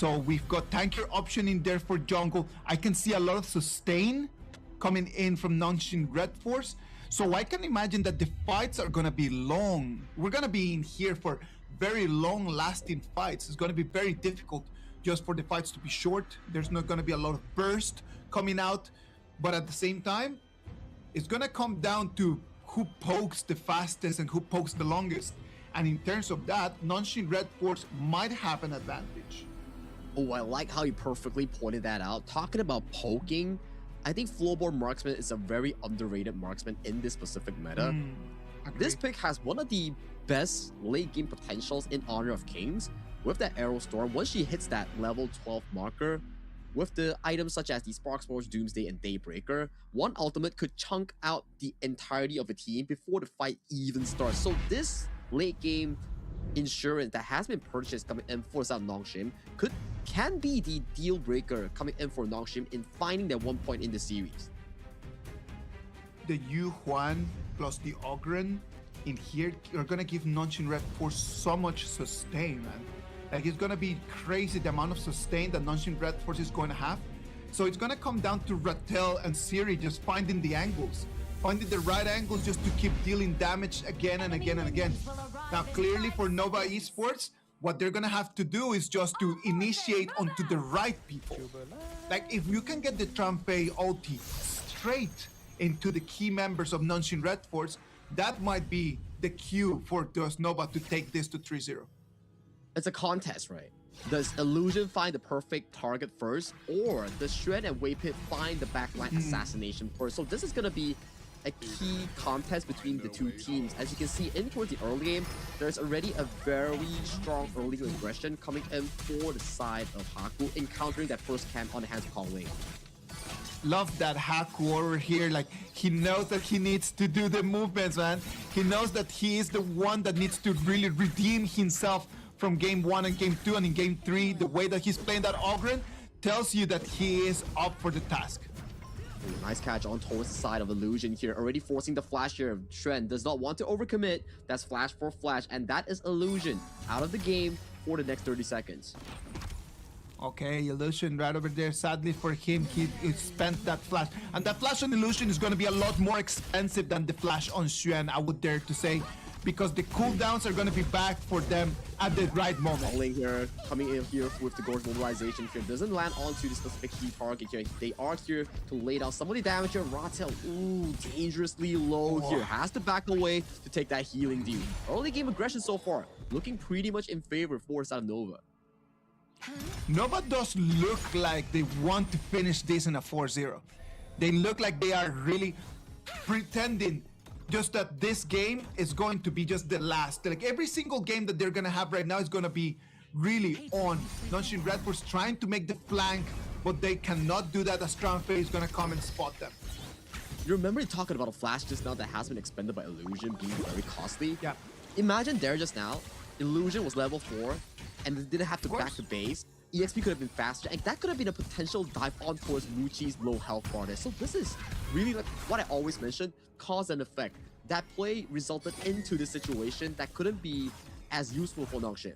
So we've got tanker option in there for jungle. I can see a lot of sustain coming in from Nongshim RedForce. So I can imagine that the fights are gonna be long. We're gonna be in here for very long lasting fights. It's gonna be very difficult just for the fights to be short. There's not gonna be a lot of burst coming out. But at the same time, it's gonna come down to who pokes the fastest and who pokes the longest. And in terms of that, Nongshim RedForce might have an advantage. Oh, I like how you perfectly pointed that out. Talking about poking, I think Floorboard Marksman is a very underrated marksman in this specific meta. This pick has one of the best late game potentials in Honor of Kings. With that Arrow Storm, once she hits that level 12 marker, with the items such as the Spark Spores, Doomsday, and Daybreaker, one ultimate could chunk out the entirety of a team before the fight even starts. So this late game insurance that has been purchased coming in for South Nongshim can be the deal breaker coming in for Nongshim in finding that 1 point in the series. The Yu Huan plus the Ogren in here are gonna give Nongshim RedForce so much sustain, man. Like, it's gonna be crazy the amount of sustain that Nongshim RedForce is going to have. So it's gonna come down to Rattel and Siri just finding the angles, finding the right angles just to keep dealing damage again and again and again. Now, clearly for Nova Esports, what they're gonna have to do is just to initiate onto the right people. Like, if you can get the Trampe ulti straight into the key members of Nongshim RedForce, that might be the cue for Dos Nova to take this to 3-0. It's a contest, right? Does Illusion find the perfect target first, or does Shred and Waypit find the backline assassination first? So this is gonna be a key contest between the two teams. As you can see, in towards the early game, there's already a very strong early aggression coming in for the side of Haku, encountering that first camp on the hands of Kong Ling. Love that Haku over here. Like, he knows that he needs to do the movements, man. He knows that he is the one that needs to really redeem himself from game 1 and game 2, and in game 3, the way that he's playing that Ogren tells you that he is up for the task. Nice catch on towards the side of Illusion here, already forcing the flash here. Shren does not want to overcommit. That's flash for flash, and that is Illusion out of the game for the next 30 seconds. Okay, Illusion right over there. Sadly for him, he spent that flash. And that flash on Illusion is going to be a lot more expensive than the flash on Xuan, I would dare to say, because the cooldowns are going to be back for them at the right moment. Falling here, coming in here with the Gorge mobilization here. Doesn't land onto the specific key target here. They are here to lay down some of the damage here. Rattel, ooh, dangerously low here. Has to back away to take that healing deal. Early game aggression so far, looking pretty much in favor for Side of Nova. Nova does look like they want to finish this in a 4-0. They look like they are really pretending just that this game is going to be just the last. Like, every single game that they're gonna have right now is gonna be really on. Nongshim RedForce trying to make the flank, but they cannot do that as Trampe is gonna come and spot them. You remember talking about a flash just now that has been expended by Illusion being very costly? Yeah. Imagine there just now, Illusion was level 4 and they didn't have to back to base. EXP could have been faster, and that could have been a potential dive on towards Muchi's low health bar there. So this is really like what I always mentioned, cause and effect. That play resulted into the situation that couldn't be as useful for Nongshim.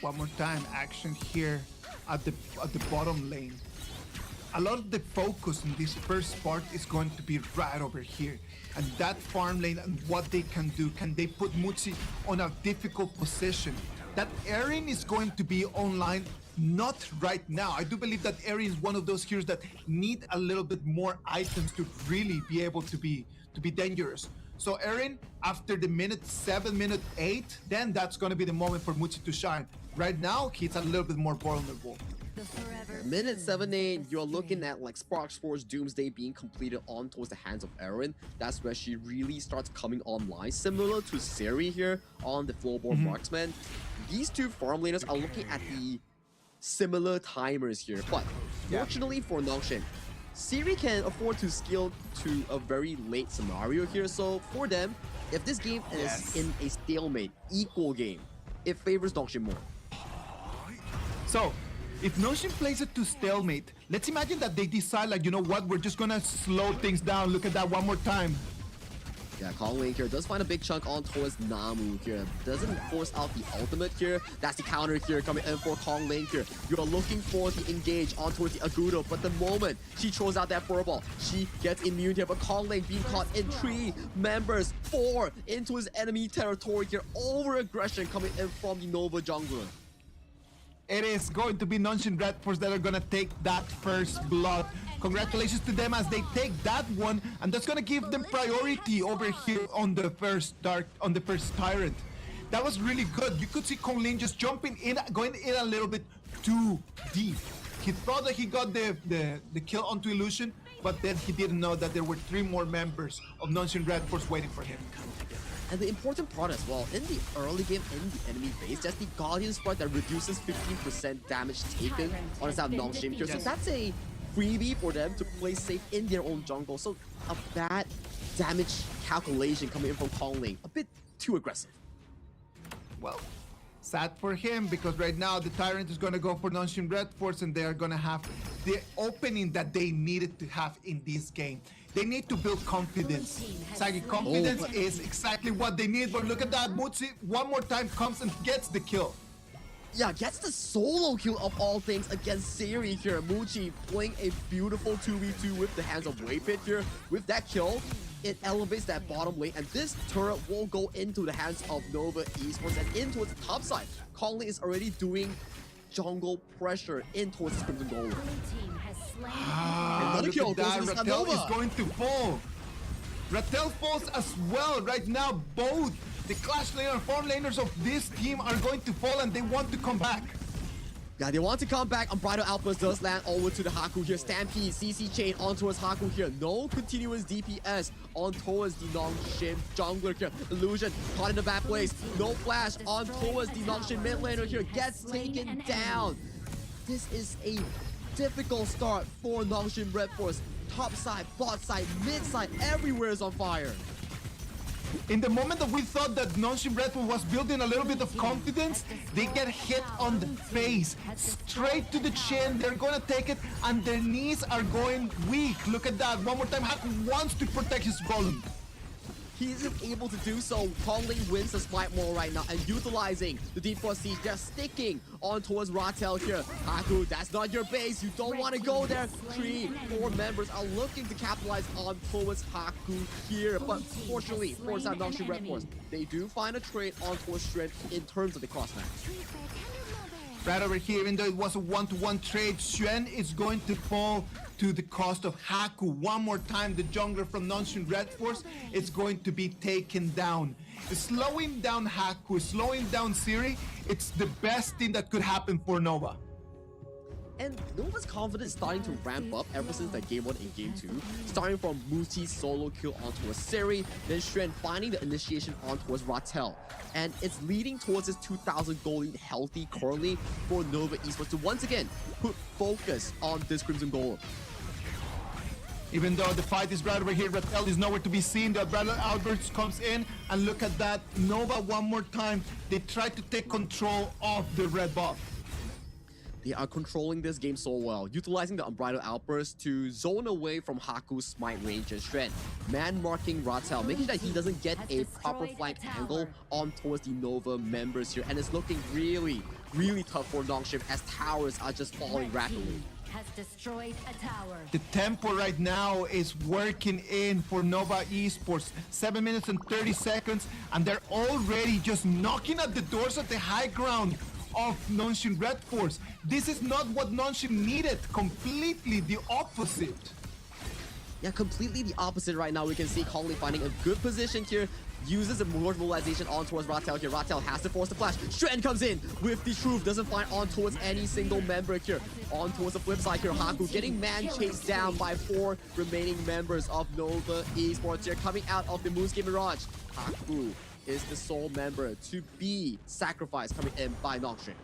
One more time, action here at the bottom lane. A lot of the focus in this first part is going to be right over here. And that farm lane and what they can do. Can they put Muchi on a difficult position? That Erin is going to be online, not right now. I do believe that Erin is one of those heroes that need a little bit more items to really be able to be dangerous. So Erin, after the minute 7, minute 8, then that's going to be the moment for Muchi to shine. Right now, he's a little bit more vulnerable. Minute 7-8, you're looking at like Spark Spores Doomsday being completed on towards the hands of Erin. That's where she really starts coming online, similar to Siri here on the Floorboard Marksman. These two farm laners are looking at the similar timers here, but fortunately for Nongshim, Siri can afford to scale to a very late scenario here. So for them, if this game is in a stalemate, equal game, it favors Nongshim more. So, if Nongshim plays it to stalemate, let's imagine that they decide, like, you know what, we're just gonna slow things down. Look at that one more time. Yeah, Kong here does find a big chunk on towards Namu here. Doesn't force out the ultimate here. That's the counter here coming in for Kong here. You're looking for the engage on towards the Agudo, but the moment she throws out that furball, she gets immune here. But Kong being caught in 3 members, 4 into his enemy territory here. Over aggression coming in from the Nova jungler. It is going to be Nonshin RedForce that are going to take that first blood. Congratulations to them as they take that one, and that's going to give them priority over here on the first Tyrant. That was really good. You could see Kong Lin just jumping in, going in a little bit too deep. He thought that he got the kill onto Illusion, but then he didn't know that there were 3 more members of Nonshin RedForce waiting for him. And the important part as well, in the early game, in the enemy base, there's the Guardian Sprite that reduces 15% damage taken on the side of Nongshim here. So that's a freebie for them to play safe in their own jungle. So a bad damage calculation coming in from Kong Lin. A bit too aggressive. Well, sad for him, because right now the Tyrant is going to go for Nonshin RedForce, and they are going to have the opening that they needed to have in this game. They need to build confidence. Sagi, confidence is exactly what they need, but look at that. Mutsi one more time comes and gets the kill. Yeah, gets the solo kill of all things against Siri here. Muchi playing a beautiful 2v2 with the hands of Waypit here. With that kill, it elevates that bottom lane, and this turret will go into the hands of Nova Esports and in towards the top side. Kong Lin is already doing jungle pressure in towards the Crimson Golem. Another kill goes to Rattel is going to fall. Rattel falls as well right now. Both the Clash laner and farm laners of this team are going to fall, and they want to come back. Yeah, they want to come back. Unbridled Outburst does land over to the Haku here. Stampede, CC chain on towards Haku here. No continuous DPS on towards the Nongshim jungler here. Illusion caught in the back place. No flash on towards the Nongshim mid laner here. Gets taken down. This is a difficult start for Nongshim RedForce. Top side, bot side, mid side, everywhere is on fire. In the moment that we thought that Nonshin RedForce was building a little bit of confidence, they get hit on the face, straight to the chin. They're gonna take it, and their knees are going weak. Look at that. One more time, Haku wants to protect his golem. He isn't able to do so. Kong Lin wins the Smite Maul right now and utilizing the Deep Force Siege. They're sticking on towards Rattel here. Haku, that's not your base. You don't want to go there. 3, 4 members are looking to capitalize on towards Haku here. But fortunately, for side Nongshim RedForce, they do find a trade on towards strength in terms of the cross match. Right over here, even though it was a 1-to-1 trade, Xuan is going to fall to the cost of Haku. One more time, the jungler from Nonshin RedForce is going to be taken down. Slowing down Haku, slowing down Siri, it's the best thing that could happen for Nova. And Nova's confidence starting to ramp up ever since that game 1 and game 2. Starting from Muti's solo kill onto a Siri, then Shren finding the initiation onto a Rattel. And it's leading towards his 2,000 gold healthy currently for Nova Esports to once again put focus on this Crimson Golem. Even though the fight is right over here, Rattel is nowhere to be seen. The Unbridled Outburst comes in, and look at that. Nova one more time. They try to take control of the red buff. They are controlling this game so well, utilizing the Unbridled Outburst to zone away from Haku's Smite range and Shred. Man marking Rattel, making sure that he doesn't get a proper flank angle on towards the Nova members here. And it's looking really, really tough for Nongshim as towers are just falling rapidly. Has destroyed a tower. The tempo right now is working in for Nova Esports. 7 minutes and 30 seconds, and they're already just knocking at the doors of the high ground of Nonshin RedForce. This is not what Nonshin needed. Completely the opposite. Yeah, completely the opposite right now. We can see Kong Lin finding a good position here. Uses a Lord Mobilization on towards Rattel here. Rattel has to force the flash. Shren comes in with the truth. Doesn't find on towards any single member here. On towards the flip side here. Haku getting man chased down by 4 remaining members of Nova Esports here. Coming out of the Moonscape Mirage. Haku is the sole member to be sacrificed coming in by Nongshim.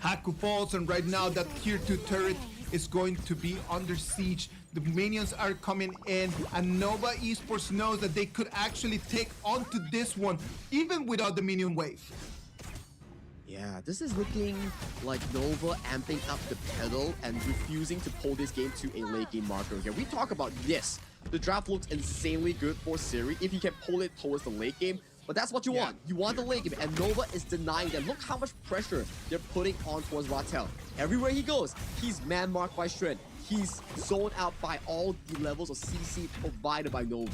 Haku falls, and right now that tier 2 turret is going to be under siege. The minions are coming in, and Nova Esports knows that they could actually take onto this one even without the minion wave. Yeah, this is looking like Nova amping up the pedal and refusing to pull this game to a late game marker here. We talk about this The draft looks insanely good for Siri if you can pull it towards the late game. But that's what you want. You want the late game, and Nova is denying them. Look how much pressure they're putting on towards Ratel. Everywhere he goes, he's man-marked by Shred. He's zoned out by all the levels of CC provided by Nova.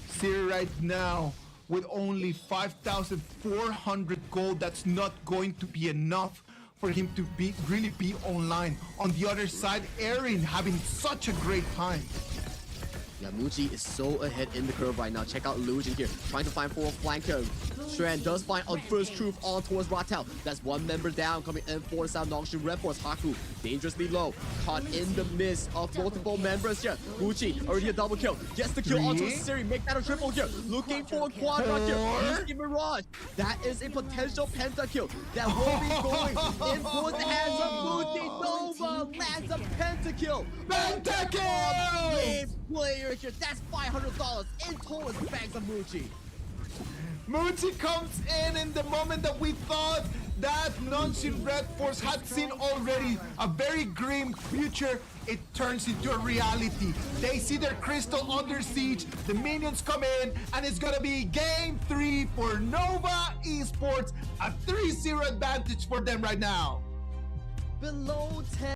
Siri right now, with only 5,400 gold, that's not going to be enough for him to really be online. On the other side, Erin having such a great time. Yeah, Muji is so ahead in the curve right now. Check out Illusion here, trying to find for a flanker. Shran does find on first truth on towards Ratel. That's one member down, coming in for the South Noxian RedForce. Haku dangerously low, caught in the midst of multiple members here. Muji already a double kill, gets the kill onto Siri, make that a triple here. Looking for a quadra here. Using Mirage. That is a potential pentakill that will be going in towards the hands of Muji. Nova lands a pentakill. Pentakill! Player here, that's $500 in total bags of Muji. Muji comes in the moment that we thought that Nonshin RedForce had seen already a very grim future. It turns into a reality. They see their crystal under siege, the minions come in, and it's gonna be game 3 for Nova Esports, a 3-0 advantage for them right now. Below 10.